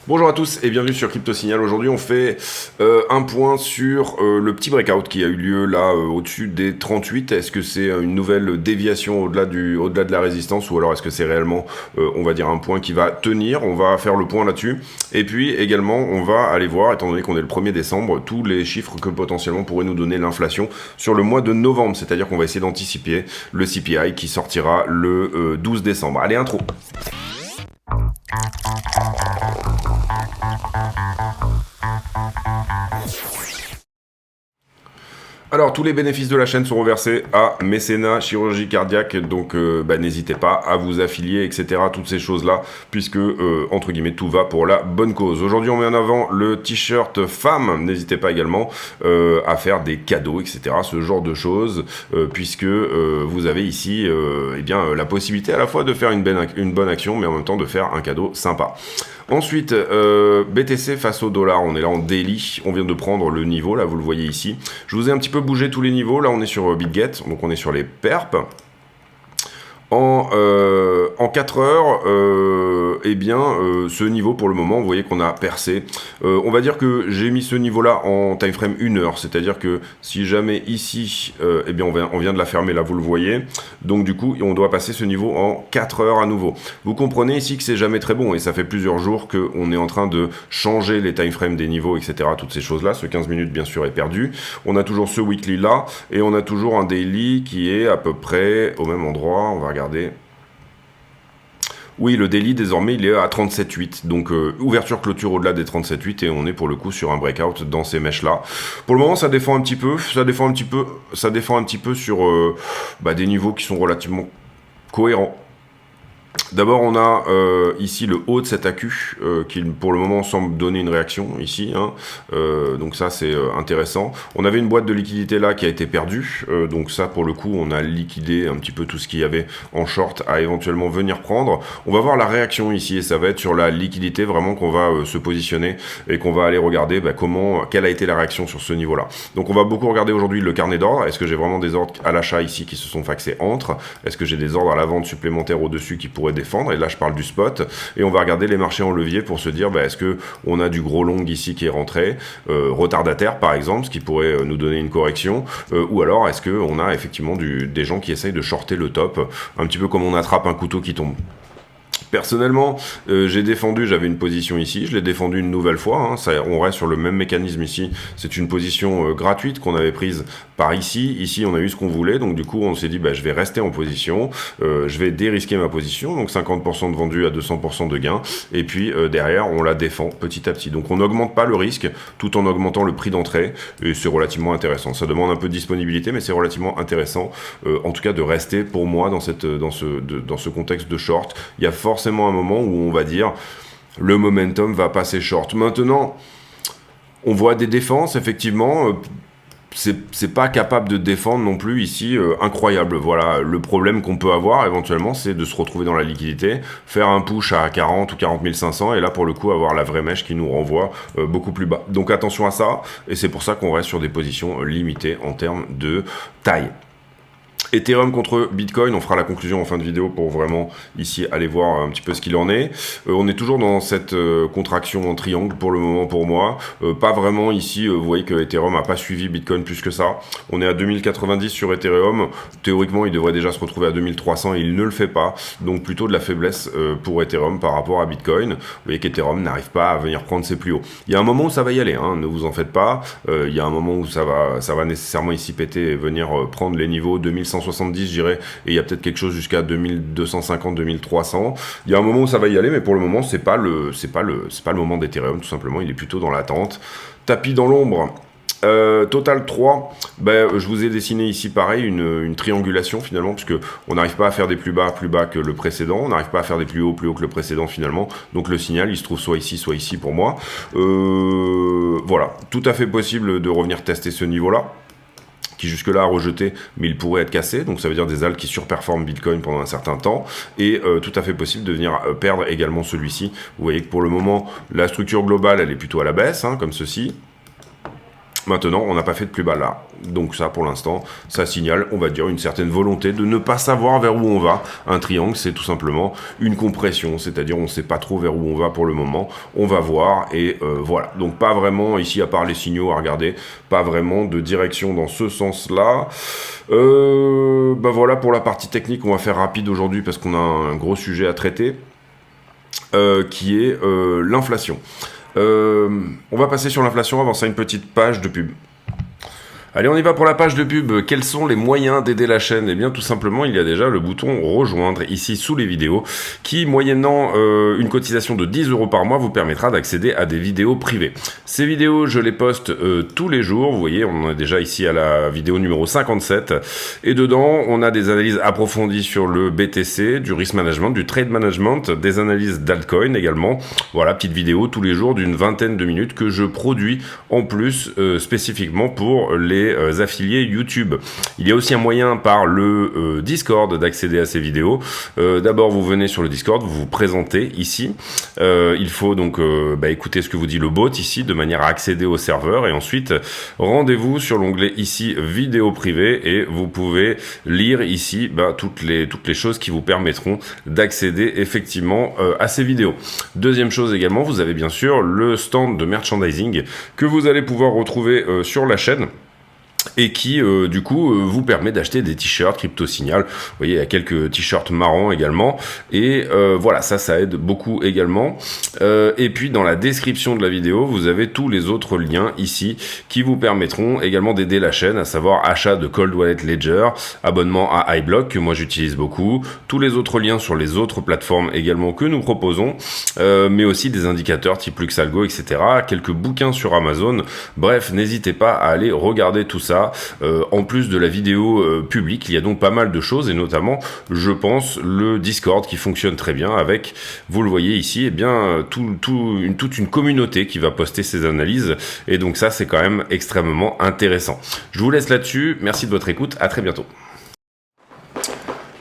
Bonjour à tous et bienvenue sur Crypto Signal. Aujourd'hui, on fait un point sur le petit breakout qui a eu lieu là au-dessus des 38. Est-ce que c'est une nouvelle déviation au-delà de la résistance ou alors est-ce que c'est réellement, on va dire, un point qui va tenir? On va faire le point là-dessus. Et puis également, on va aller voir, étant donné qu'on est le 1er décembre, tous les chiffres que potentiellement pourrait nous donner l'inflation sur le mois de novembre. C'est-à-dire qu'on va essayer d'anticiper le CPI qui sortira le 12 décembre. Allez, intro. Alors, tous les bénéfices de la chaîne seront versés à Mécénat Chirurgie Cardiaque, donc n'hésitez pas à vous affilier, etc. Toutes ces choses-là, puisque, entre guillemets, tout va pour la bonne cause. Aujourd'hui, on met en avant le t-shirt femme. N'hésitez pas également à faire des cadeaux, etc. Ce genre de choses, puisque vous avez ici la possibilité à la fois de faire une bonne action, mais en même temps de faire un cadeau sympa. Ensuite, BTC face au dollar, on est là en daily, on vient de prendre le niveau, là vous le voyez ici. Je vous ai un petit peu bougé tous les niveaux, là on est sur BitGet, donc on est sur les perps. En 4 heures, ce niveau pour le moment, vous voyez qu'on a percé. On va dire que j'ai mis ce niveau-là en time frame 1 heure, c'est-à-dire que si jamais ici, on vient de la fermer, là vous le voyez. Donc du coup, on doit passer ce niveau en 4 heures à nouveau. Vous comprenez ici que c'est jamais très bon et ça fait plusieurs jours qu'on est en train de changer les time frames des niveaux, etc. Toutes ces choses-là. Ce 15 minutes, bien sûr, est perdu. On a toujours ce weekly-là et on a toujours un daily qui est à peu près au même endroit. On va regarder. Oui, le daily désormais il est à 37,8, donc ouverture clôture au-delà des 37,8 et on est pour le coup sur un breakout dans ces mèches là. Pour le moment ça défend un petit peu, sur des niveaux qui sont relativement cohérents. D'abord, on a ici le haut de cet AQ qui, pour le moment, semble donner une réaction ici. Donc ça, c'est intéressant. On avait une boîte de liquidité là qui a été perdue. Donc ça, pour le coup, on a liquidé un petit peu tout ce qu'il y avait en short à éventuellement venir prendre. On va voir la réaction ici et ça va être sur la liquidité vraiment qu'on va se positionner et qu'on va aller regarder quelle a été la réaction sur ce niveau-là. Donc on va beaucoup regarder aujourd'hui le carnet d'ordre. Est-ce que j'ai vraiment des ordres à l'achat ici qui se sont faxés entre? Est-ce que j'ai des ordres à la vente supplémentaires au-dessus qui pourraient défendre, et là je parle du spot, et on va regarder les marchés en levier pour se dire est-ce que on a du gros long ici qui est rentré, retardataire par exemple, ce qui pourrait nous donner une correction, ou alors est-ce que on a effectivement des gens qui essayent de shorter le top, un petit peu comme on attrape un couteau qui tombe. Personnellement, j'avais une position ici, je l'ai défendu une nouvelle fois, on reste sur le même mécanisme ici, c'est une position gratuite qu'on avait prise par ici, on a eu ce qu'on voulait, donc du coup on s'est dit je vais rester en position, je vais dérisquer ma position, donc 50% de vendu à 200% de gain, et puis derrière on la défend petit à petit, donc on n'augmente pas le risque tout en augmentant le prix d'entrée, et c'est relativement intéressant, ça demande un peu de disponibilité, mais c'est relativement intéressant, en tout cas de rester pour moi dans ce contexte de short. Il y a forcément un moment où on va dire le momentum va passer short. Maintenant, on voit des défenses, effectivement, c'est pas capable de défendre non plus ici, incroyable. Voilà, le problème qu'on peut avoir éventuellement, c'est de se retrouver dans la liquidité, faire un push à 40 ou 40 500, et là pour le coup avoir la vraie mèche qui nous renvoie beaucoup plus bas. Donc attention à ça, et c'est pour ça qu'on reste sur des positions limitées en termes de taille. Ethereum contre Bitcoin, on fera la conclusion en fin de vidéo pour vraiment ici aller voir un petit peu ce qu'il en est. On est toujours dans cette contraction en triangle pour le moment pour moi. Pas vraiment ici, vous voyez que Ethereum n'a pas suivi Bitcoin plus que ça. On est à 2090 sur Ethereum. Théoriquement, il devrait déjà se retrouver à 2300 et il ne le fait pas. Donc plutôt de la faiblesse pour Ethereum par rapport à Bitcoin. Vous voyez qu'Ethereum n'arrive pas à venir prendre ses plus hauts. Il y a un moment où ça va y aller, ne vous en faites pas. Il y a un moment où ça va nécessairement ici péter et venir prendre les niveaux 2170 je dirais, et il y a peut-être quelque chose jusqu'à 2250, 2300. Il y a un moment où ça va y aller, mais pour le moment, c'est pas le moment d'Ethereum, tout simplement. Il est plutôt dans l'attente. Tapis dans l'ombre. Total 3, je vous ai dessiné ici pareil une triangulation finalement, puisque on n'arrive pas à faire des plus bas que le précédent, on n'arrive pas à faire des plus hauts que le précédent finalement, donc le signal il se trouve soit ici pour moi. Voilà, tout à fait possible de revenir tester ce niveau là qui jusque-là a rejeté, mais il pourrait être cassé, donc ça veut dire des alts qui surperforment Bitcoin pendant un certain temps, et tout à fait possible de venir perdre également celui-ci. Vous voyez que pour le moment, la structure globale, elle est plutôt à la baisse, comme ceci. Maintenant, on n'a pas fait de plus bas là. Donc ça, pour l'instant, ça signale, on va dire, une certaine volonté de ne pas savoir vers où on va. Un triangle, c'est tout simplement une compression, c'est-à-dire on ne sait pas trop vers où on va pour le moment. On va voir et voilà. Donc pas vraiment, ici, à part les signaux à regarder, pas vraiment de direction dans ce sens-là. Bah voilà, pour la partie technique, on va faire rapide aujourd'hui parce qu'on a un gros sujet à traiter, qui est l'inflation. On va passer sur l'inflation, avancer à une petite page de pub. Allez, on y va pour la page de pub. Quels sont les moyens d'aider la chaîne? Eh bien, tout simplement, il y a déjà le bouton rejoindre ici sous les vidéos qui, moyennant une cotisation de 10 € par mois, vous permettra d'accéder à des vidéos privées. Ces vidéos, je les poste tous les jours. Vous voyez, on est déjà ici à la vidéo numéro 57. Et dedans, on a des analyses approfondies sur le BTC, du risk management, du trade management, des analyses d'altcoin également. Voilà, petite vidéo tous les jours d'une vingtaine de minutes que je produis en plus spécifiquement pour les affiliés YouTube. Il y a aussi un moyen par le Discord d'accéder à ces vidéos. D'abord, vous venez sur le Discord, vous vous présentez ici. Il faut donc écouter ce que vous dit le bot ici de manière à accéder au serveur et ensuite rendez-vous sur l'onglet ici vidéo privée et vous pouvez lire ici toutes les choses qui vous permettront d'accéder effectivement à ces vidéos. Deuxième chose également, vous avez bien sûr le stand de merchandising que vous allez pouvoir retrouver sur la chaîne et qui du coup vous permet d'acheter des t-shirts Crypto Signal. Vous voyez, il y a quelques t-shirts marrants également et voilà, ça aide beaucoup également. Et puis dans la description de la vidéo, vous avez tous les autres liens ici qui vous permettront également d'aider la chaîne, à savoir achat de Cold Wallet Ledger, abonnement à iBlock que moi j'utilise beaucoup, tous les autres liens sur les autres plateformes également que nous proposons, mais aussi des indicateurs type Luxalgo, etc. Quelques bouquins sur Amazon. Bref, n'hésitez pas à aller regarder tout ça. En plus de la vidéo publique, il y a donc pas mal de choses et notamment, je pense, le Discord qui fonctionne très bien avec, vous le voyez ici, toute une communauté qui va poster ses analyses et donc ça, c'est quand même extrêmement intéressant. Je vous laisse là-dessus. Merci de votre écoute. À très bientôt.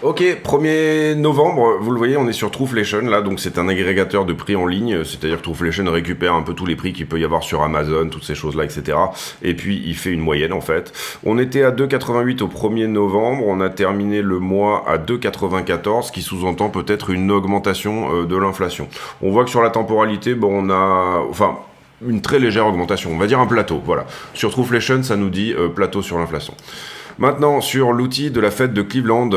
Ok, 1er novembre, vous le voyez, on est sur Trueflation, là, donc c'est un agrégateur de prix en ligne, c'est-à-dire que Trueflation récupère un peu tous les prix qu'il peut y avoir sur Amazon, toutes ces choses-là, etc. Et puis, il fait une moyenne, en fait. On était à 2,88 au 1er novembre, on a terminé le mois à 2,94, ce qui sous-entend peut-être une augmentation de l'inflation. On voit que sur la temporalité, on a... une très légère augmentation, on va dire un plateau, voilà. Sur Trueflation, ça nous dit plateau sur l'inflation. Maintenant, sur l'outil de la fête de Cleveland,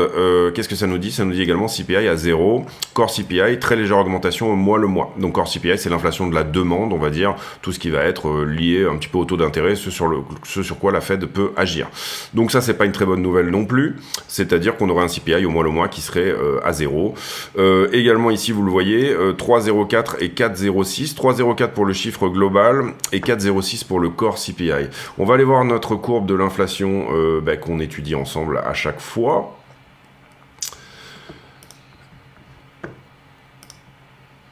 qu'est-ce que ça nous dit? Ça nous dit également CPI à 0, Core CPI, très légère augmentation au mois le mois. Donc Core CPI, c'est l'inflation de la demande, on va dire, tout ce qui va être lié un petit peu au taux d'intérêt, ce sur quoi la Fed peut agir. Donc ça, c'est pas une très bonne nouvelle non plus, c'est-à-dire qu'on aurait un CPI au mois le mois qui serait à 0. Également ici, vous le voyez, 3,04 et 4,06, 3,04 pour le chiffre global et 4,06 pour le Core CPI. On va aller voir notre courbe de l'inflation qu'on étudie ensemble à chaque fois.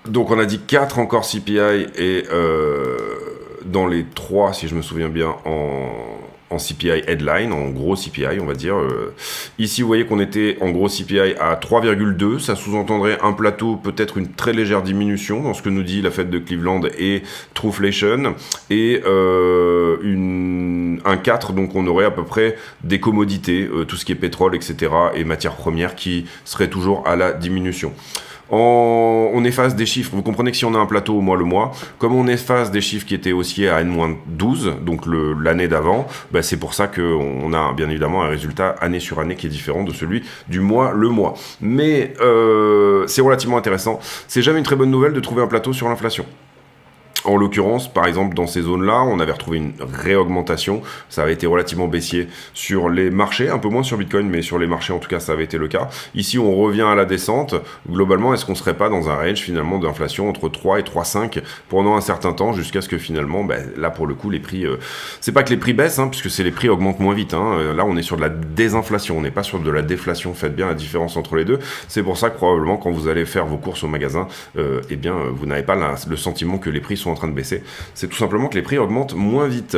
Donc on a dit 4 encore CPI et dans les 3, si je me souviens bien, en CPI headline, en gros CPI, on va dire. Ici, vous voyez qu'on était en gros CPI à 3,2. Ça sous-entendrait un plateau, peut-être une très légère diminution dans ce que nous dit la Fed de Cleveland et Trueflation. Et un 4, donc on aurait à peu près des commodités, tout ce qui est pétrole, etc. et matières premières qui seraient toujours à la diminution. On efface des chiffres, vous comprenez que si on a un plateau au mois le mois, comme on efface des chiffres qui étaient haussiers à N-12, donc l'année d'avant, c'est pour ça qu'on a bien évidemment un résultat année sur année qui est différent de celui du mois le mois. Mais c'est relativement intéressant, c'est jamais une très bonne nouvelle de trouver un plateau sur l'inflation. En l'occurrence, par exemple, dans ces zones-là, on avait retrouvé une réaugmentation. Ça avait été relativement baissier sur les marchés, un peu moins sur Bitcoin, mais sur les marchés, en tout cas, ça avait été le cas. Ici, on revient à la descente. Globalement, est-ce qu'on serait pas dans un range, finalement, d'inflation entre 3 et 3,5 pendant un certain temps, jusqu'à ce que, finalement, là, pour le coup, les prix... c'est pas que les prix baissent, puisque les prix augmentent moins vite. Là, on est sur de la désinflation, on n'est pas sur de la déflation. Faites bien la différence entre les deux. C'est pour ça que, probablement, quand vous allez faire vos courses au magasin, vous n'avez pas le sentiment que les prix sont en train de baisser, c'est tout simplement que les prix augmentent moins vite.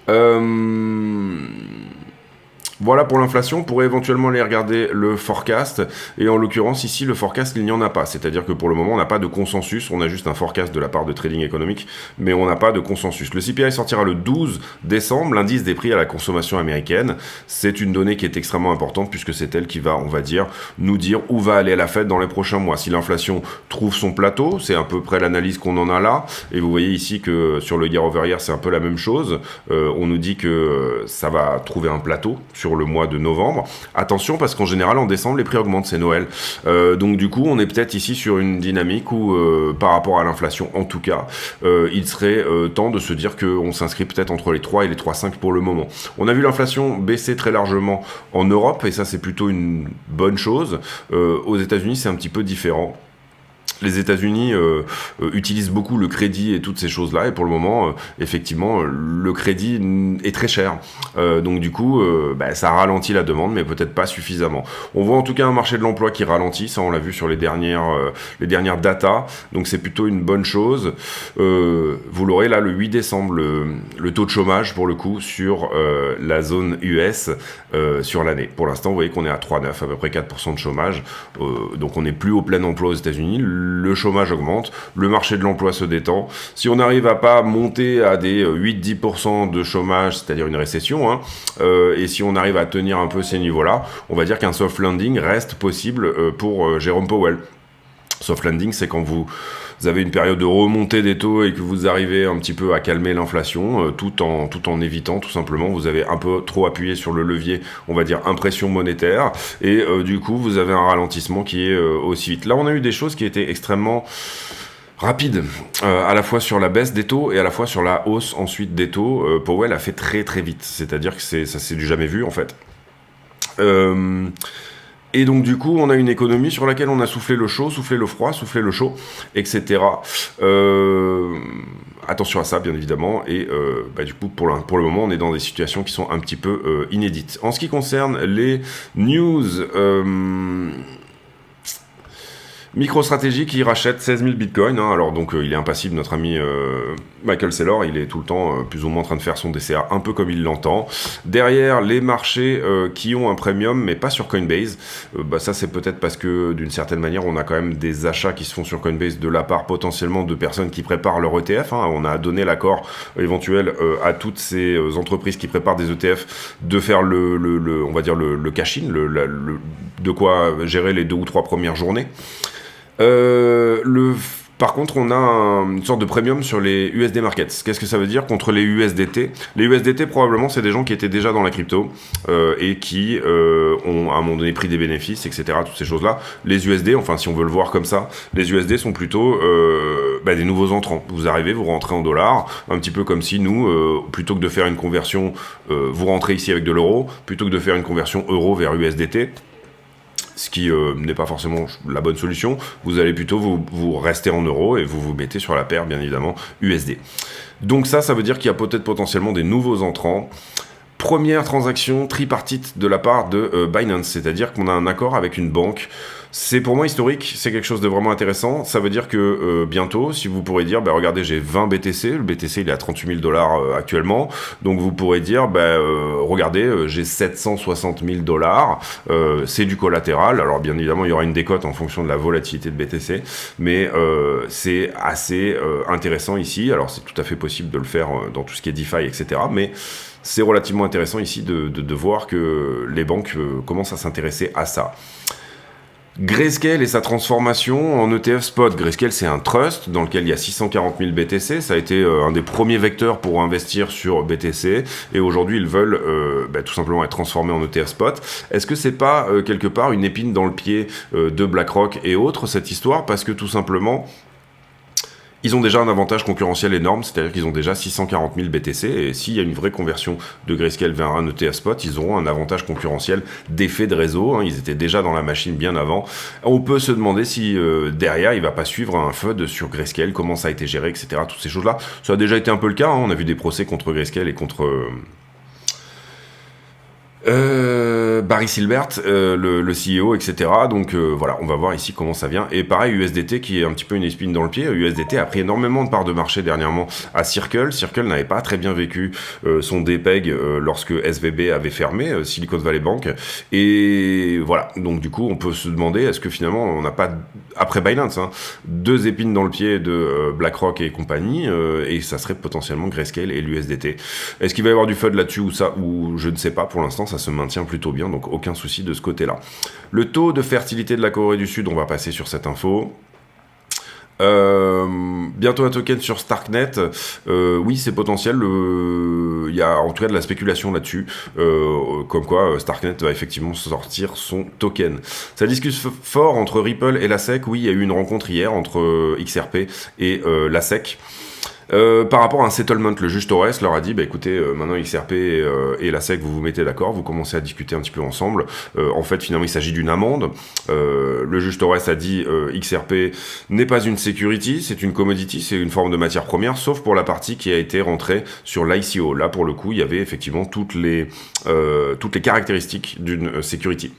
Vous Voilà pour l'inflation. On pourrait éventuellement aller regarder le forecast. Et en l'occurrence, ici, le forecast, il n'y en a pas. C'est-à-dire que pour le moment, on n'a pas de consensus. On a juste un forecast de la part de Trading Economics, mais on n'a pas de consensus. Le CPI sortira le 12 décembre, l'indice des prix à la consommation américaine. C'est une donnée qui est extrêmement importante puisque c'est elle qui va, on va dire, nous dire où va aller la Fed dans les prochains mois. Si l'inflation trouve son plateau, c'est à peu près l'analyse qu'on en a là. Et vous voyez ici que sur le year over year, c'est un peu la même chose. On nous dit que ça va trouver un plateau sur le mois de novembre. Attention parce qu'en général en décembre les prix augmentent, c'est Noël. Donc du coup on est peut-être ici sur une dynamique où par rapport à l'inflation en tout cas, il serait temps de se dire qu'on s'inscrit peut-être entre les 3 et les 3,5 pour le moment. On a vu l'inflation baisser très largement en Europe et ça c'est plutôt une bonne chose. Aux États-Unis c'est un petit peu différent. Les États-Unis utilisent beaucoup le crédit et toutes ces choses-là, et pour le moment, effectivement, le crédit est très cher. Donc du coup, ça ralentit la demande, mais peut-être pas suffisamment. On voit en tout cas un marché de l'emploi qui ralentit, ça on l'a vu sur les dernières datas, donc c'est plutôt une bonne chose. Vous l'aurez là le 8 décembre, le taux de chômage pour le coup sur la zone US sur l'année. Pour l'instant, vous voyez qu'on est à 3,9, à peu près 4% de chômage, donc on n'est plus au plein emploi aux États-Unis. Le chômage augmente, le marché de l'emploi se détend. Si on n'arrive à pas monter à des 8-10% de chômage, c'est-à-dire une récession, et si on arrive à tenir un peu ces niveaux-là, on va dire qu'un soft landing reste possible pour Jérôme Powell. Soft landing, c'est quand vous avez une période de remontée des taux et que vous arrivez un petit peu à calmer l'inflation, tout en évitant tout simplement, vous avez un peu trop appuyé sur le levier, on va dire impression monétaire, et du coup vous avez un ralentissement qui est aussi vite. Là on a eu des choses qui étaient extrêmement rapides, à la fois sur la baisse des taux et à la fois sur la hausse ensuite des taux. Powell a fait très très vite, c'est-à-dire que ça c'est du jamais vu en fait. Et donc du coup, on a une économie sur laquelle on a soufflé le chaud, soufflé le froid, soufflé le chaud, etc. Attention à ça, bien évidemment. Et du coup, pour le moment, on est dans des situations qui sont un petit peu inédites. En ce qui concerne les news... MicroStrategy qui rachète 16 000 bitcoins, alors donc il est impassible, notre ami Michael Saylor, il est tout le temps plus ou moins en train de faire son DCA un peu comme il l'entend. Derrière, les marchés qui ont un premium, mais pas sur Coinbase, ça c'est peut-être parce que d'une certaine manière, on a quand même des achats qui se font sur Coinbase de la part potentiellement de personnes qui préparent leur ETF. On a donné l'accord éventuel à toutes ces entreprises qui préparent des ETF de faire on va dire le cash-in, de quoi gérer les 2 ou 3 premières journées. Par contre, on a une sorte de premium sur les USD markets. Qu'est-ce que ça veut dire contre les USDT? Les USDT, probablement, c'est des gens qui étaient déjà dans la crypto et qui ont à un moment donné pris des bénéfices, etc. Toutes ces choses-là. Les USD, enfin, si on veut le voir comme ça, les USD sont plutôt des nouveaux entrants. Vous arrivez, vous rentrez en dollars, un petit peu comme si nous, plutôt que de faire une conversion, vous rentrez ici avec de l'euro, plutôt que de faire une conversion euro vers USDT, ce qui n'est pas forcément la bonne solution, vous allez plutôt vous rester en euros et vous mettez sur la paire, bien évidemment, USD. Donc ça veut dire qu'il y a peut-être potentiellement des nouveaux entrants. Première transaction tripartite de la part de Binance, c'est-à-dire qu'on a un accord avec une banque. C'est pour moi historique, c'est quelque chose de vraiment intéressant. Ça veut dire que bientôt, si vous pourrez dire, regardez, j'ai 20 BTC, le BTC il est à 38 000 $ actuellement, donc vous pourrez dire, regardez, j'ai 760 000 $, c'est du collatéral. Alors bien évidemment, il y aura une décote en fonction de la volatilité de BTC, mais c'est assez intéressant ici. Alors c'est tout à fait possible de le faire dans tout ce qui est DeFi, etc., mais c'est relativement intéressant ici de voir que les banques commencent à s'intéresser à ça. Grayscale et sa transformation en ETF spot. Grayscale, c'est un trust dans lequel il y a 640 000 BTC. Ça a été un des premiers vecteurs pour investir sur BTC. Et aujourd'hui, ils veulent tout simplement être transformés en ETF spot. Est-ce que c'est pas quelque part une épine dans le pied de BlackRock et autres, cette histoire? Parce que tout simplement... ils ont déjà un avantage concurrentiel énorme, c'est-à-dire qu'ils ont déjà 640 000 BTC, et s'il y a une vraie conversion de Grayscale vers un ETF spot, ils auront un avantage concurrentiel d'effet de réseau, ils étaient déjà dans la machine bien avant. On peut se demander si derrière, il ne va pas suivre un FUD sur Grayscale, comment ça a été géré, etc., toutes ces choses-là. Ça a déjà été un peu le cas, on a vu des procès contre Grayscale et contre Barry Silbert, le CEO, etc. Donc voilà, on va voir ici comment ça vient. Et pareil, USDT qui est un petit peu une épine dans le pied. USDT a pris énormément de parts de marché dernièrement à Circle. Circle n'avait pas très bien vécu son dépeg lorsque SVB avait fermé, Silicon Valley Bank. Et voilà, donc du coup, on peut se demander, est-ce que finalement, on n'a pas, après Binance, hein, deux épines dans le pied de BlackRock et compagnie, et ça serait potentiellement Grayscale et l'USDT. Est-ce qu'il va y avoir du FUD là-dessus ou je ne sais pas, pour l'instant, ça se maintient plutôt bien, donc aucun souci de ce côté-là. Le taux de fertilité de la Corée du Sud, on va passer sur cette info. Bientôt un token sur Starknet. Oui, c'est potentiel. Il y a en tout cas de la spéculation là-dessus, comme quoi Starknet va effectivement sortir son token. Ça discute fort entre Ripple et la SEC. Oui, il y a eu une rencontre hier entre XRP et la SEC. Par rapport à un settlement, le juge Torres leur a dit, écoutez, maintenant XRP et la SEC, vous vous mettez d'accord, vous commencez à discuter un petit peu ensemble. En fait, finalement, il s'agit d'une amende. Le juge Torres a dit, XRP n'est pas une security, c'est une commodity, c'est une forme de matière première, sauf pour la partie qui a été rentrée sur l'ICO. Là, pour le coup, il y avait effectivement toutes les caractéristiques d'une security.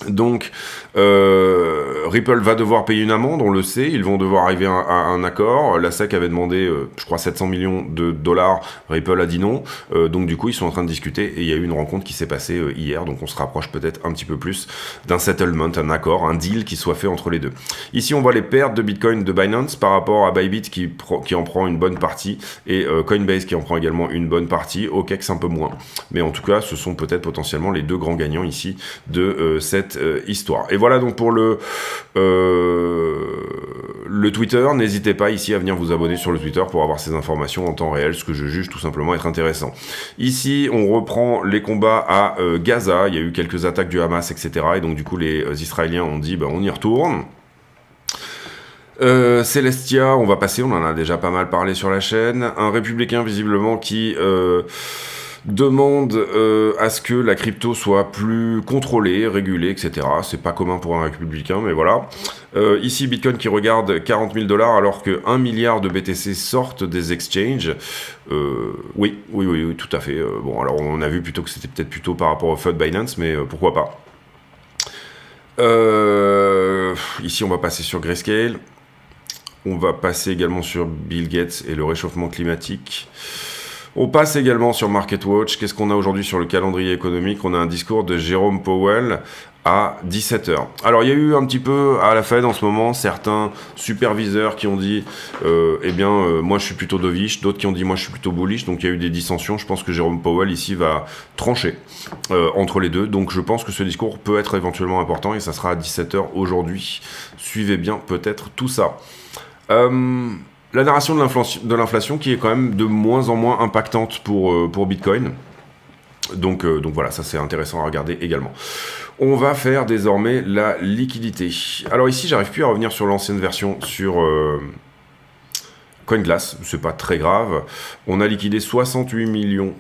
Donc, Ripple va devoir payer une amende, on le sait, ils vont devoir arriver à un accord. La SEC avait demandé, je crois, 700 millions de dollars, Ripple a dit non. Donc du coup, ils sont en train de discuter et il y a eu une rencontre qui s'est passée hier, donc on se rapproche peut-être un petit peu plus d'un settlement, un accord, un deal qui soit fait entre les deux. Ici, on voit les pertes de Bitcoin de Binance par rapport à Bybit qui en prend une bonne partie et Coinbase qui en prend également une bonne partie, OKEx un peu moins. Mais en tout cas, ce sont peut-être potentiellement les deux grands gagnants ici de cette histoire. Et voilà donc pour le Twitter. N'hésitez pas ici à venir vous abonner sur le Twitter pour avoir ces informations en temps réel, ce que je juge tout simplement être intéressant. Ici, on reprend les combats à Gaza. Il y a eu quelques attaques du Hamas, etc. Et donc du coup, les Israéliens ont dit, on y retourne. Celestia, on va passer, on en a déjà pas mal parlé sur la chaîne. Un républicain visiblement qui demande à ce que la crypto soit plus contrôlée, régulée, etc. C'est pas commun pour un républicain, mais voilà. Ici, Bitcoin qui regarde 40 000 $ alors que 1 milliard de BTC sortent des exchanges. Oui, tout à fait. Bon, alors on a vu plutôt que c'était peut-être plutôt par rapport au FUD Binance, mais pourquoi pas. Ici, on va passer sur Grayscale. On va passer également sur Bill Gates et le réchauffement climatique. On passe également sur MarketWatch. Qu'est-ce qu'on a aujourd'hui sur le calendrier économique? On a un discours de Jérôme Powell à 17h. Alors, il y a eu un petit peu à la Fed en ce moment certains superviseurs qui ont dit moi je suis plutôt dovish, d'autres qui ont dit moi je suis plutôt bullish, donc il y a eu des dissensions. Je pense que Jérôme Powell ici va trancher entre les deux, donc je pense que ce discours peut être éventuellement important et ça sera à 17h aujourd'hui. Suivez bien peut-être tout ça. La narration de l'inflation qui est quand même de moins en moins impactante pour Bitcoin. Donc voilà, ça c'est intéressant à regarder également. On va faire désormais la liquidité. Alors ici, j'arrive plus à revenir sur l'ancienne version sur CoinGlass, c'est pas très grave. On a liquidé 68 millions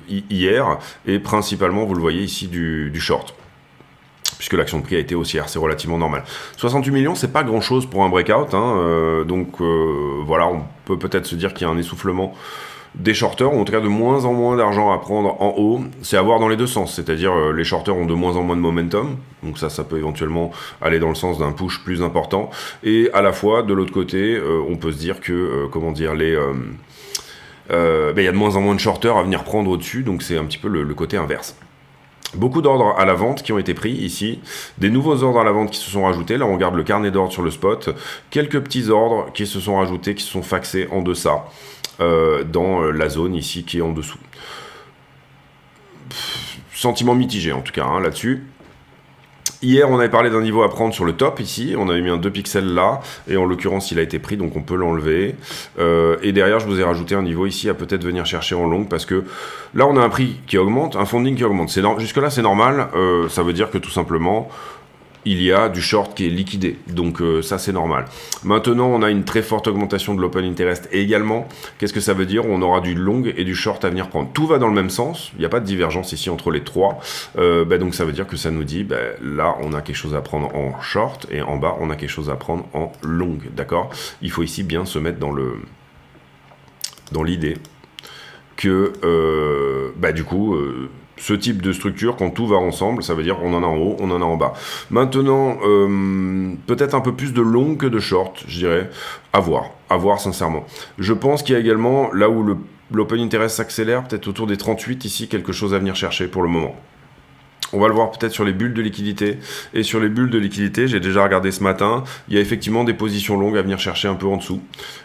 hier, et principalement, vous le voyez ici, du short. Puisque l'action de prix a été haussière, c'est relativement normal. 68 millions, c'est pas grand-chose pour un breakout, voilà, on peut peut-être se dire qu'il y a un essoufflement des shorters, ou en tout cas de moins en moins d'argent à prendre en haut. C'est à voir dans les deux sens, c'est-à-dire les shorters ont de moins en moins de momentum, donc ça peut éventuellement aller dans le sens d'un push plus important, et à la fois, de l'autre côté, on peut se dire que, il y a de moins en moins de shorters à venir prendre au-dessus, donc c'est un petit peu le côté inverse. Beaucoup d'ordres à la vente qui ont été pris ici, des nouveaux ordres à la vente qui se sont rajoutés, là on regarde le carnet d'ordre sur le spot, quelques petits ordres qui se sont rajoutés, qui se sont faxés en deçà, dans la zone ici qui est en dessous. Sentiment mitigé en tout cas là-dessus. Hier, on avait parlé d'un niveau à prendre sur le top ici, on avait mis un 2 pixels là, et en l'occurrence, il a été pris, donc on peut l'enlever. Et derrière, je vous ai rajouté un niveau ici à peut-être venir chercher en long, parce que là, on a un prix qui augmente, un funding qui augmente. Jusque-là, c'est normal, ça veut dire que tout simplement, il y a du short qui est liquidé, donc ça c'est normal. Maintenant, on a une très forte augmentation de l'open interest également. Qu'est-ce que ça veut dire? On aura du long et du short à venir prendre. Tout va dans le même sens, il n'y a pas de divergence ici entre les trois. Donc ça veut dire que ça nous dit, là on a quelque chose à prendre en short, et en bas on a quelque chose à prendre en long, d'accord? Il faut ici bien se mettre dans l'idée que du coup ce type de structure, quand tout va ensemble, ça veut dire qu'on en a en haut, on en a en bas. Maintenant, peut-être un peu plus de long que de short, je dirais. À voir sincèrement. Je pense qu'il y a également, là où l'open interest s'accélère, peut-être autour des 38 ici, quelque chose à venir chercher pour le moment. On va le voir peut-être sur les bulles de liquidité. Et sur les bulles de liquidité, j'ai déjà regardé ce matin, il y a effectivement des positions longues à venir chercher un peu en dessous.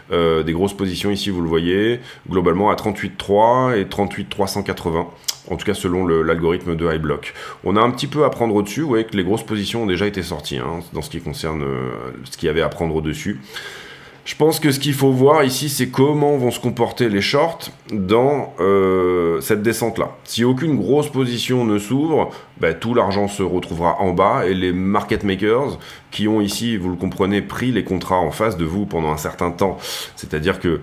Des grosses positions ici, vous le voyez, globalement à 38,3 et 38,380. En tout cas, selon l'algorithme de iBlock. On a un petit peu à prendre au-dessus. Vous voyez que les grosses positions ont déjà été sorties, dans ce qui concerne ce qu'il y avait à prendre au-dessus. Je pense que ce qu'il faut voir ici, c'est comment vont se comporter les shorts dans cette descente-là. Si aucune grosse position ne s'ouvre, tout l'argent se retrouvera en bas et les market makers qui ont ici, vous le comprenez, pris les contrats en face de vous pendant un certain temps. C'est-à-dire que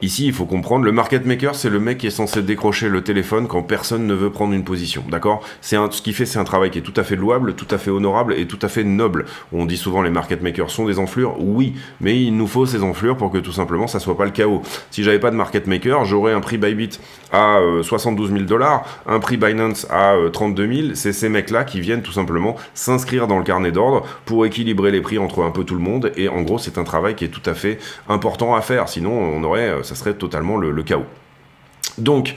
ici, il faut comprendre, le market maker, c'est le mec qui est censé décrocher le téléphone quand personne ne veut prendre une position, d'accord ? Ce qu'il fait, c'est un travail qui est tout à fait louable, tout à fait honorable et tout à fait noble. On dit souvent les market makers sont des enflures, oui, mais il nous faut ces enflures pour que tout simplement ça soit pas le chaos. Si j'avais pas de market maker, j'aurais un prix Bybit à 72 000 $, un prix Binance à 32 000, c'est ces mecs-là qui viennent tout simplement s'inscrire dans le carnet d'ordre pour équilibrer les prix entre un peu tout le monde, et en gros, c'est un travail qui est tout à fait important à faire, sinon ça serait totalement le chaos. Donc,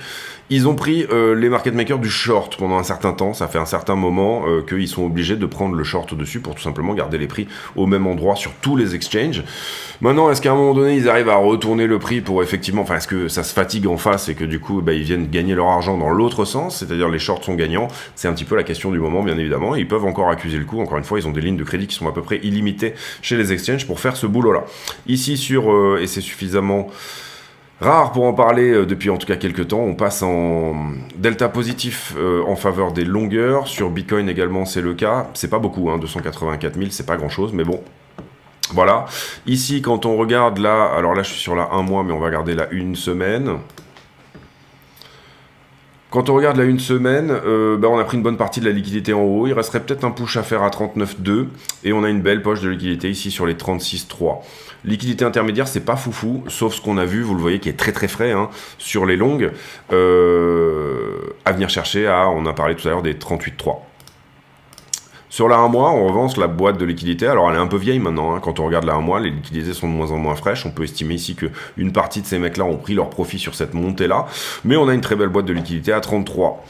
ils ont pris les market makers du short pendant un certain temps, ça fait un certain moment qu'ils sont obligés de prendre le short dessus pour tout simplement garder les prix au même endroit sur tous les exchanges. Maintenant, est-ce qu'à un moment donné, ils arrivent à retourner le prix pour effectivement, est-ce que ça se fatigue en face et que du coup, ils viennent gagner leur argent dans l'autre sens, c'est-à-dire les shorts sont gagnants, c'est un petit peu la question du moment, bien évidemment, et ils peuvent encore accuser le coup, encore une fois, ils ont des lignes de crédit qui sont à peu près illimitées chez les exchanges pour faire ce boulot-là. Ici, et c'est suffisamment rare pour en parler depuis en tout cas quelques temps, on passe en delta positif en faveur des longueurs. Sur Bitcoin également c'est le cas, c'est pas beaucoup, 284 000, c'est pas grand chose, mais bon. Voilà, ici quand on regarde là, alors là je suis sur la 1 mois, mais on va regarder la 1 semaine. Quand on regarde la 1 semaine, on a pris une bonne partie de la liquidité en haut. Il resterait peut-être un push à faire à 39,2 et on a une belle poche de liquidité ici sur les 36,3. Liquidité intermédiaire, c'est pas foufou, sauf ce qu'on a vu, vous le voyez, qui est très très frais sur les longues, à venir chercher on a parlé tout à l'heure des 38,3. Sur la 1 mois, en revanche, la boîte de liquidité, alors elle est un peu vieille maintenant, quand on regarde la 1 mois, les liquidités sont de moins en moins fraîches, on peut estimer ici qu'une partie de ces mecs-là ont pris leur profit sur cette montée-là, mais on a une très belle boîte de liquidité à 33.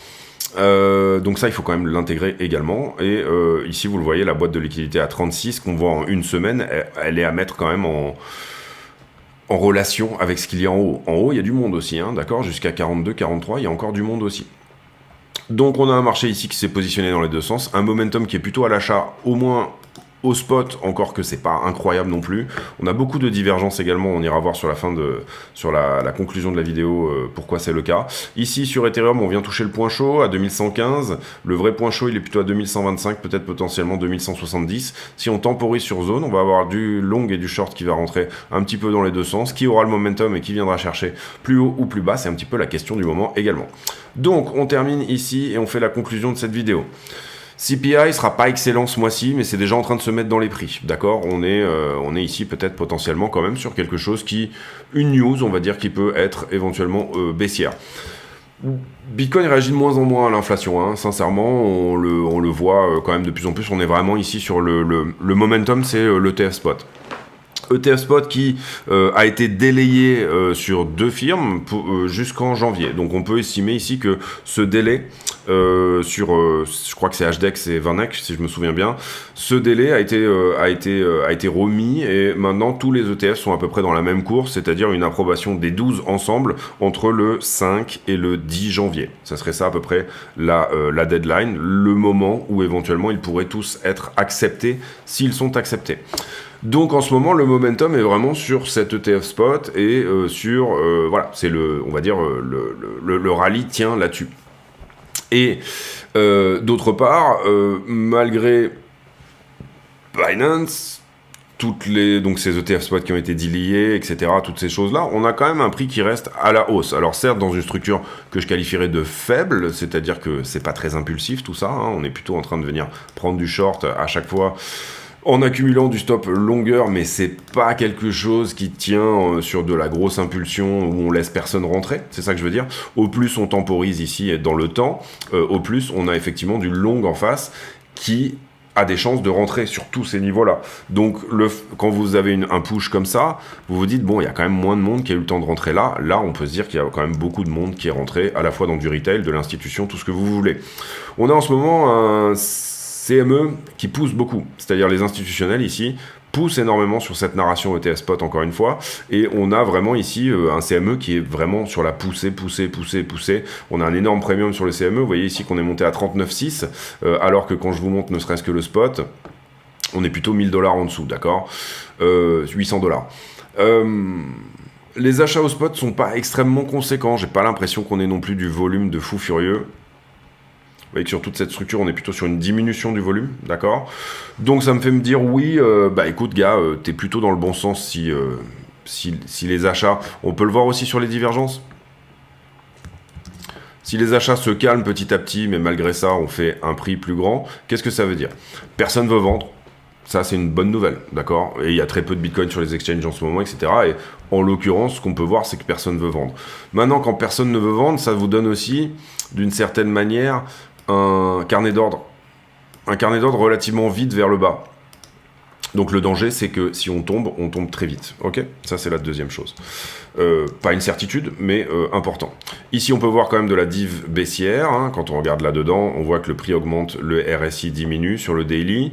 Donc ça, il faut quand même l'intégrer également, et ici, vous le voyez, la boîte de liquidité à 36, qu'on voit en 1 semaine, elle est à mettre quand même en relation avec ce qu'il y a en haut. En haut, il y a du monde aussi, d'accord, jusqu'à 42, 43, il y a encore du monde aussi. Donc on a un marché ici qui s'est positionné dans les deux sens, un momentum qui est plutôt à l'achat, au moins au spot, encore que c'est pas incroyable non plus. On a beaucoup de divergences également, on ira voir sur la conclusion de la vidéo pourquoi c'est le cas. Ici sur Ethereum, on vient toucher le point chaud à 2115, le vrai point chaud il est plutôt à 2125, peut-être potentiellement 2170. Si on temporise sur zone, on va avoir du long et du short qui va rentrer un petit peu dans les deux sens, qui aura le momentum et qui viendra chercher plus haut ou plus bas, c'est un petit peu la question du moment également. Donc on termine ici et on fait la conclusion de cette vidéo. CPI sera pas excellent ce mois-ci, mais c'est déjà en train de se mettre dans les prix, d'accord ? On est ici peut-être potentiellement quand même sur quelque chose une news, on va dire, qui peut être éventuellement baissière. Bitcoin réagit de moins en moins à l'inflation, sincèrement, on le voit quand même de plus en plus, on est vraiment ici sur le momentum, c'est l'ETF spot. ETF Spot qui a été délayé sur 2 firmes jusqu'en janvier. Donc on peut estimer ici que ce délai je crois que c'est HDEX et VanEck si je me souviens bien, ce délai a été remis et maintenant tous les ETF sont à peu près dans la même course, c'est-à-dire une approbation des 12 ensemble entre le 5 et le 10 janvier. Ça serait ça à peu près la deadline, le moment où éventuellement ils pourraient tous être acceptés s'ils sont acceptés. Donc en ce moment le momentum est vraiment sur cet ETF spot et c'est on va dire le rallye tient là-dessus. Et d'autre part, malgré Binance, donc ces ETF spots qui ont été déliés, etc., toutes ces choses-là, on a quand même un prix qui reste à la hausse. Alors certes, dans une structure que je qualifierais de faible, c'est-à-dire que c'est pas très impulsif tout ça, on est plutôt en train de venir prendre du short à chaque fois en accumulant du stop longueur, mais c'est pas quelque chose qui tient sur de la grosse impulsion où on laisse personne rentrer, c'est ça que je veux dire. Au plus on temporise ici dans le temps, au plus on a effectivement du long en face qui a des chances de rentrer sur tous ces niveaux-là. Donc quand vous avez un push comme ça, vous vous dites, bon, il y a quand même moins de monde qui a eu le temps de rentrer là. Là, on peut se dire qu'il y a quand même beaucoup de monde qui est rentré, à la fois dans du retail, de l'institution, tout ce que vous voulez. On a en ce moment un CME qui pousse beaucoup, c'est-à-dire les institutionnels ici poussent énormément sur cette narration ETF spot encore une fois, et on a vraiment ici un CME qui est vraiment sur la poussée. On a un énorme premium sur le CME, vous voyez ici qu'on est monté à 39,6, alors que quand je vous montre ne serait-ce que le spot, on est plutôt 1000 $ en dessous, d'accord, 800 $. Les achats au spot sont pas extrêmement conséquents, j'ai pas l'impression qu'on ait non plus du volume de fou furieux. Vous voyez que sur toute cette structure, on est plutôt sur une diminution du volume, d'accord? Donc ça me fait me dire, oui, bah écoute gars, t'es plutôt dans le bon sens si les achats... On peut le voir aussi sur les divergences. Si les achats se calment petit à petit, mais malgré ça, on fait un prix plus grand, qu'est-ce que ça veut dire? Personne veut vendre. Ça, c'est une bonne nouvelle, d'accord? Et il y a très peu de Bitcoin sur les exchanges en ce moment, etc. Et en l'occurrence, ce qu'on peut voir, c'est que personne ne veut vendre. Maintenant, quand personne ne veut vendre, ça vous donne aussi, d'une certaine manière, un carnet d'ordre relativement vite vers le bas. Donc le danger, c'est que si on tombe très vite. Ok, ça c'est la deuxième chose. Pas une certitude, mais important. Ici, on peut voir quand même de la div baissière. Hein. Quand on regarde là-dedans, on voit que le prix augmente, le RSI diminue sur le daily.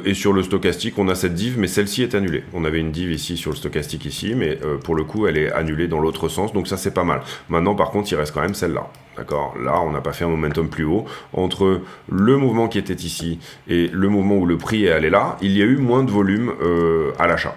Et sur le stochastique, on a cette div, mais celle-ci est annulée. On avait une div ici sur le stochastique ici, mais pour le coup, elle est annulée dans l'autre sens. Donc ça, c'est pas mal. Maintenant, par contre, il reste quand même celle-là. D'accord? Là, on n'a pas fait un momentum plus haut. Entre le mouvement qui était ici et le mouvement où le prix est allé là, il y a eu moins de volume à l'achat.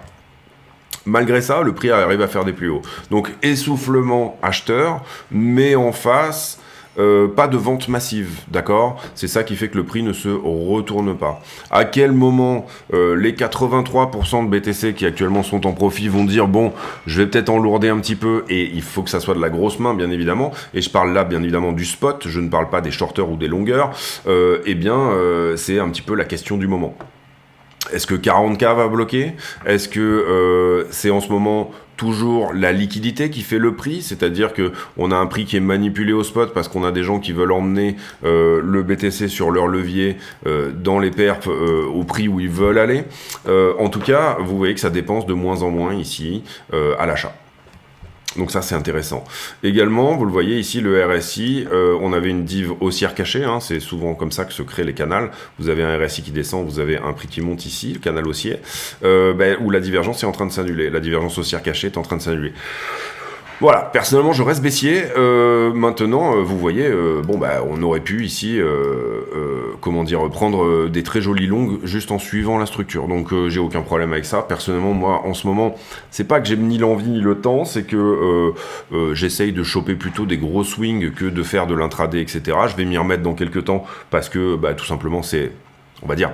Malgré ça, le prix arrive à faire des plus hauts. Donc, essoufflement acheteur, mais en face, pas de vente massive, d'accord? C'est ça qui fait que le prix ne se retourne pas. À quel moment les 83% de BTC qui actuellement sont en profit vont dire, bon, je vais peut-être enlourder un petit peu, et il faut que ça soit de la grosse main, bien évidemment, et je parle là, bien évidemment, du spot, je ne parle pas des shorters ou des longueurs, eh bien, c'est un petit peu la question du moment. Est-ce que 40K va bloquer? Est-ce que c'est en ce moment toujours la liquidité qui fait le prix? C'est-à-dire que on a un prix qui est manipulé au spot parce qu'on a des gens qui veulent emmener le BTC sur leur levier dans les perfs au prix où ils veulent aller. En tout cas, vous voyez que ça dépense de moins en moins ici à l'achat. Donc ça, c'est intéressant. Également, vous le voyez ici, le RSI, on avait une div haussière cachée, hein, c'est souvent comme ça que se créent les canals. Vous avez un RSI qui descend, vous avez un prix qui monte ici, le canal haussier, où la divergence est en train de s'annuler. La divergence haussière cachée est en train de s'annuler. Voilà, personnellement, je reste baissier. Maintenant, vous voyez, on aurait pu ici, prendre des très jolies longues juste en suivant la structure. Donc, j'ai aucun problème avec ça. Personnellement, moi, en ce moment, c'est pas que j'ai ni l'envie ni le temps, c'est que j'essaye de choper plutôt des gros swings que de faire de l'intraday, etc. Je vais m'y remettre dans quelques temps parce que, tout simplement, c'est, on va dire,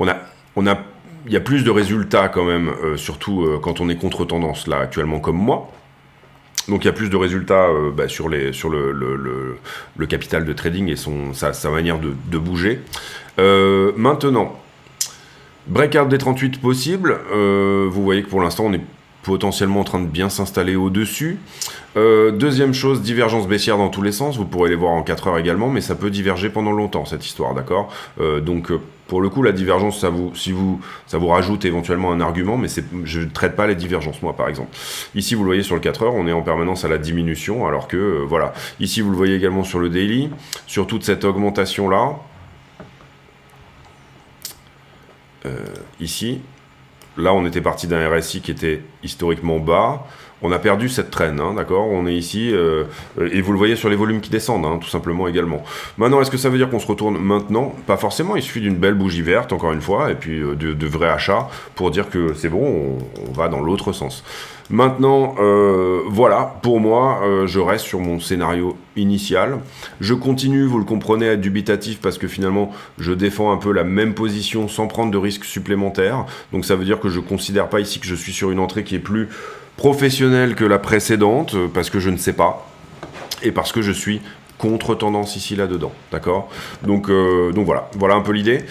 il y a plus de résultats quand même, surtout quand on est contre-tendance là actuellement comme moi. Donc il y a plus de résultats sur le capital de trading et sa manière de bouger. Maintenant, breakout des 38 possible. Vous voyez que pour l'instant on est potentiellement en train de bien s'installer au-dessus. Deuxième chose, divergence baissière dans tous les sens. Vous pourrez les voir en 4 heures également, mais ça peut diverger pendant longtemps cette histoire, d'accord? Donc pour le coup, la divergence, ça vous rajoute éventuellement un argument, mais je ne traite pas les divergences, moi, par exemple. Ici, vous le voyez sur le 4 heures, on est en permanence à la diminution, alors que, voilà. Ici, vous le voyez également sur le daily, sur toute cette augmentation-là. Ici, là, on était parti d'un RSI qui était historiquement bas. On a perdu cette traîne, hein, d'accord? On est ici, et vous le voyez sur les volumes qui descendent, hein, tout simplement également. Maintenant, est-ce que ça veut dire qu'on se retourne maintenant? Pas forcément, il suffit d'une belle bougie verte, encore une fois, et puis de vrais achats, pour dire que c'est bon, on va dans l'autre sens. Maintenant, voilà, pour moi, je reste sur mon scénario initial. Je continue, vous le comprenez, à être dubitatif, parce que finalement, je défends un peu la même position sans prendre de risques supplémentaires. Donc ça veut dire que je ne considère pas ici que je suis sur une entrée qui est plus professionnelle que la précédente, parce que je ne sais pas, et parce que je suis contre-tendance ici là-dedans, d'accord, donc voilà un peu l'idée.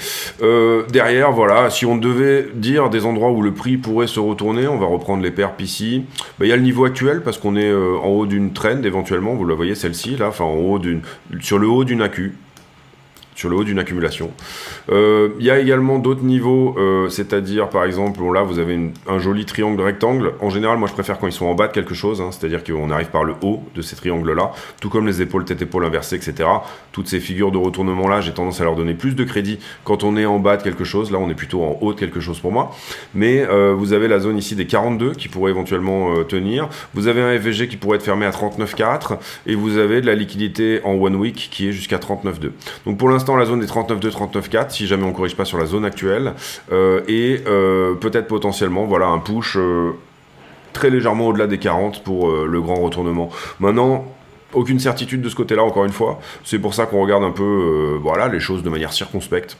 Derrière, voilà, si on devait dire des endroits où le prix pourrait se retourner, on va reprendre les perps ici. Il y a le niveau actuel, parce qu'on est en haut d'une trend, éventuellement, vous la voyez celle-ci, là, enfin sur le haut d'une AQ. Sur le haut d'une accumulation. Il y a également d'autres niveaux, c'est-à-dire par exemple, là vous avez un joli triangle rectangle. En général, moi je préfère quand ils sont en bas de quelque chose, hein, c'est-à-dire qu'on arrive par le haut de ces triangles-là, tout comme les épaules, tête-épaule inversée, etc. Toutes ces figures de retournement-là, j'ai tendance à leur donner plus de crédit quand on est en bas de quelque chose. Là, on est plutôt en haut de quelque chose pour moi. Mais vous avez la zone ici des 42 qui pourrait éventuellement tenir. Vous avez un FVG qui pourrait être fermé à 39,4 et vous avez de la liquidité en one week qui est jusqu'à 39,2. Donc pour l'instant, la zone est 39,2, 39,4 si jamais on ne corrige pas sur la zone actuelle peut-être potentiellement voilà un push très légèrement au-delà des 40 pour le grand retournement. Maintenant, aucune certitude de ce côté-là, encore une fois, c'est pour ça qu'on regarde un peu voilà, les choses de manière circonspecte.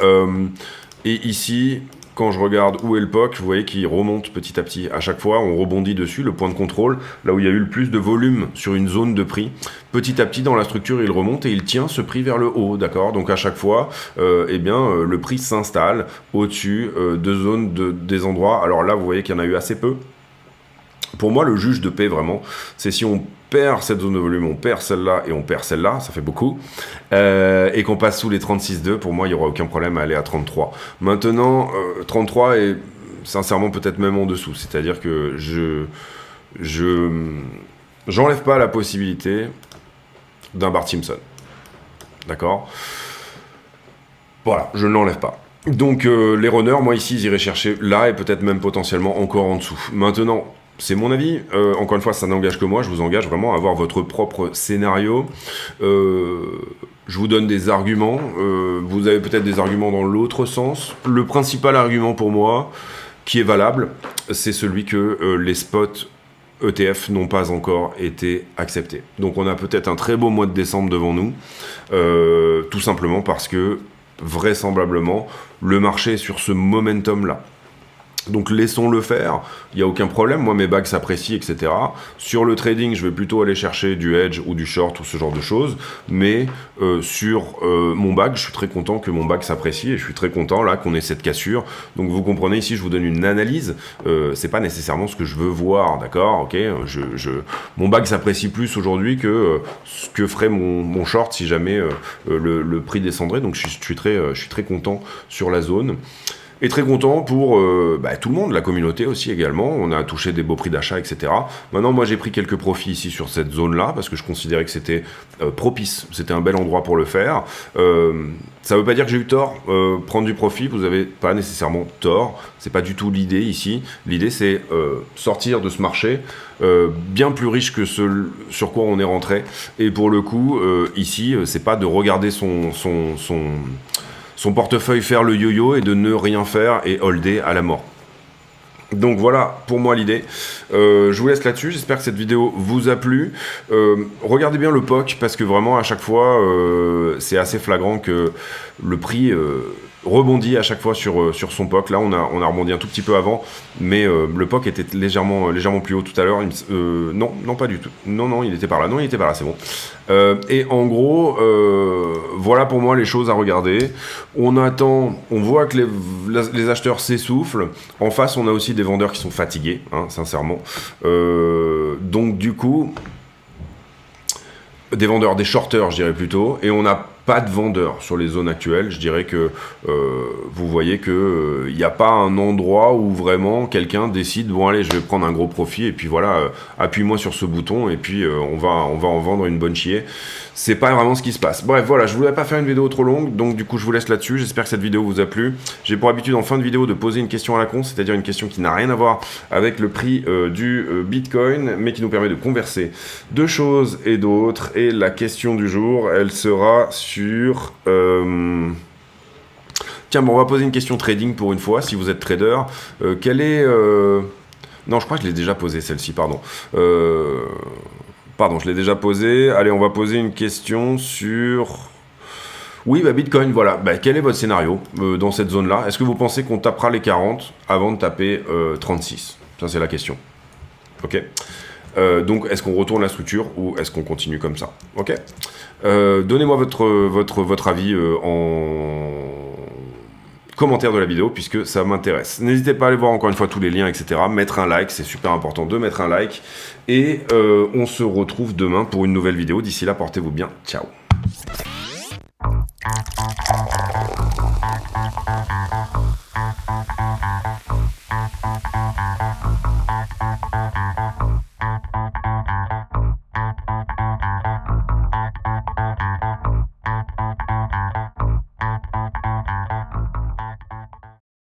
Et ici, quand je regarde où est le POC, vous voyez qu'il remonte petit à petit. À chaque fois, on rebondit dessus, le point de contrôle, là où il y a eu le plus de volume sur une zone de prix. Petit à petit, dans la structure, il remonte et il tient ce prix vers le haut, d'accord. Donc à chaque fois, le prix s'installe au-dessus de zones, des endroits. Alors là, vous voyez qu'il y en a eu assez peu. Pour moi, le juge de paix, vraiment, c'est si on perd cette zone de volume, on perd celle-là et on perd celle-là, ça fait beaucoup, et qu'on passe sous les 36,2, pour moi, il n'y aura aucun problème à aller à 33. Maintenant, 33 est sincèrement peut-être même en dessous, c'est-à-dire que j'enlève pas la possibilité d'un Bart Simpson. D'accord ? Voilà, je ne l'enlève pas. Donc, les runners, moi ici, j'irai chercher là et peut-être même potentiellement encore en dessous. Maintenant, c'est mon avis, encore une fois ça n'engage que moi, je vous engage vraiment à avoir votre propre scénario, je vous donne des arguments, vous avez peut-être des arguments dans l'autre sens. Le principal argument pour moi, qui est valable, c'est celui que les spots ETF n'ont pas encore été acceptés. Donc on a peut-être un très beau mois de décembre devant nous, tout simplement parce que vraisemblablement le marché est sur ce momentum-là. Donc laissons-le faire, il n'y a aucun problème, moi mes bags s'apprécient, etc. Sur le trading, je vais plutôt aller chercher du hedge ou du short ou ce genre de choses, mais sur mon bag, je suis très content que mon bag s'apprécie et je suis très content là qu'on ait cette cassure. Donc vous comprenez, ici je vous donne une analyse, c'est pas nécessairement ce que je veux voir, d'accord, ok, mon bag s'apprécie plus aujourd'hui que ce que ferait mon short si jamais le prix descendrait, donc je suis très content sur la zone. Et très content pour tout le monde, la communauté aussi également, on a touché des beaux prix d'achat, etc. Maintenant, moi j'ai pris quelques profits ici sur cette zone-là, parce que je considérais que c'était propice, c'était un bel endroit pour le faire. Ça ne veut pas dire que j'ai eu tort, prendre du profit, vous n'avez pas nécessairement tort, c'est pas du tout l'idée ici. L'idée c'est sortir de ce marché bien plus riche que ce sur quoi on est rentré. Et pour le coup, ici, c'est pas de regarder son portefeuille faire le yo-yo et de ne rien faire et holder à la mort. Donc voilà pour moi l'idée. Je vous laisse là-dessus, j'espère que cette vidéo vous a plu. Regardez bien le POC parce que vraiment à chaque fois c'est assez flagrant que le prix rebondit à chaque fois sur son POC. Là on a rebondi un tout petit peu avant, mais le POC était légèrement plus haut tout à l'heure. Non pas du tout. Non il était par là. Non il était par là, c'est bon. Et en gros voilà pour moi les choses à regarder. On voit que les acheteurs s'essoufflent. En face on a aussi des vendeurs qui sont fatigués, hein, sincèrement. Donc du coup des vendeurs, des shorters je dirais plutôt, et on n'a pas de vendeurs sur les zones actuelles. Je dirais que vous voyez que il n'y a pas un endroit où vraiment quelqu'un décide bon allez je vais prendre un gros profit et puis voilà appuie-moi sur ce bouton et puis on va en vendre une bonne chier. C'est pas vraiment ce qui se passe. Bref voilà, je voulais pas faire une vidéo trop longue, donc du coup je vous laisse là-dessus. J'espère que cette vidéo vous a plu. J'ai pour habitude en fin de vidéo de poser une question à la con, c'est-à-dire une question qui n'a rien à voir avec le prix du Bitcoin, mais qui nous permet de converser de choses et d'autres. Et la question du jour, elle sera sur... Tiens, bon, on va poser une question trading pour une fois, si vous êtes trader. Quel est... Non, je crois que je l'ai déjà posée, celle-ci, pardon. Pardon, je l'ai déjà posée. Allez, on va poser une question sur... Oui, Bitcoin, voilà. Quel est votre scénario dans cette zone-là? Est-ce que vous pensez qu'on tapera les 40 avant de taper 36? Ça, c'est la question. Ok. Donc, est-ce qu'on retourne la structure ou est-ce qu'on continue comme ça? Ok. Donnez-moi votre avis en commentaire de la vidéo, puisque ça m'intéresse. N'hésitez pas à aller voir encore une fois tous les liens, etc. Mettre un like, c'est super important de mettre un like. Et on se retrouve demain pour une nouvelle vidéo. D'ici là, portez-vous bien. Ciao.